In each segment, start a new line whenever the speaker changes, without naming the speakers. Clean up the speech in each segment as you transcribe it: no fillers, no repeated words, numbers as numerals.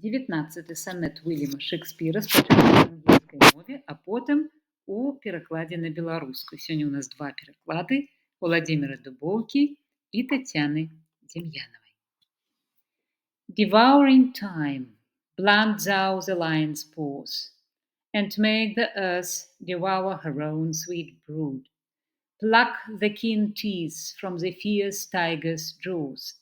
19 сонет Вільяма Шекспіра спачатку на англійській мове, а потім у перакладзе на беларускую. Сёння у нас два пераклады Владимира Дубоўкі и Татьяны Демьяновой. Devouring time, blunt thou the lion's paws, and make the earth devour her own sweet brood. Pluck the keen teeth from the fierce tiger's jaws,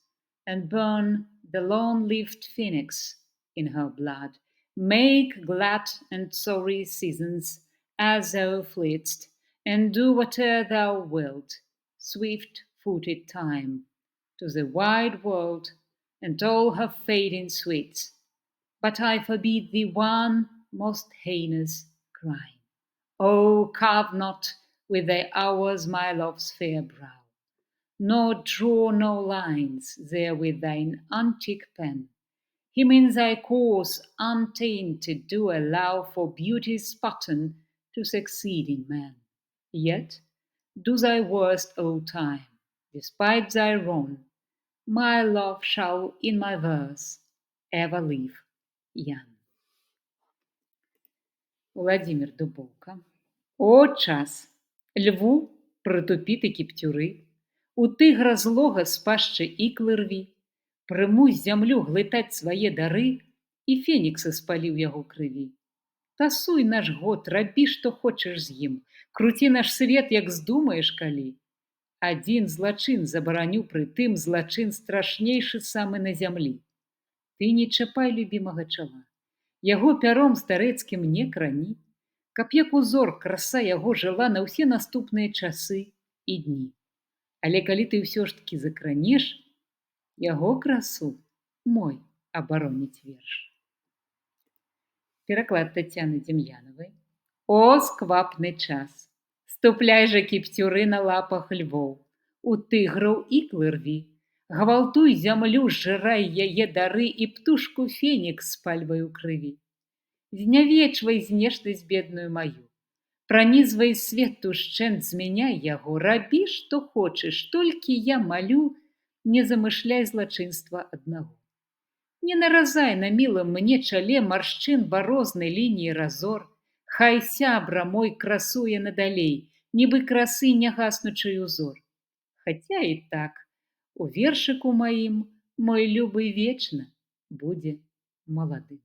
and burn the long-lived phoenix in her blood. Make glad and sorry seasons as thou fleet'st, and do whate'er thou wilt, swift-footed time, to the wide world and all her fading sweets. But I forbid thee one most heinous crime. Oh, carve not with thy hours my love's fair brow, nor draw no lines there with thine antique pen. Him in thy course untainted do allow for beauty's pattern to succeeding man. Yet do thy worst, O time, despite thy wrong, my love shall in my verse ever live young. Владимир Дубоўка. О, час! Льву притупіти кіптюри, у тигра злого з пащі іклы рві, примусь зямлю глитать своє дари, і фенікса спалив яго крыві. Тасуй наш год, рабі, што хочаш з ім, круці наш свет, як здумаеш калі. Адзін злачин забараню пры тым, злачин страшнейшы самы на зямлі. Ты не чапай любімага чала, яго пяром старэцкім не крані, каб як узор краса яго жыла на ўсе наступныя часы і дні. Але калі ты ўсё ж такі закранеш, яго красу мой абароніць верш. Пераклад Татьяны Демьяновой. О, сквапны час! Ступляй жа кіптюры на лапах львоў, у тыграў іклы рві, гвалтуй зямлю, зжырай яе дары і птушку фенікс спальвай у крыві. Знявечвай знешнасць бедную маю, пранізвай свет ушчэнт, змяняй яго, рабі, што хочаш, толькі я малю, не замышляй злачынства аднаго. Не наразай на мілым мне чале маршчын барознай лініі разор, хай сябра мой красуе надалей, нібы красы нягаснучы узор. Хаця і так, у вершыку маім мой любы вечна будзе маладым.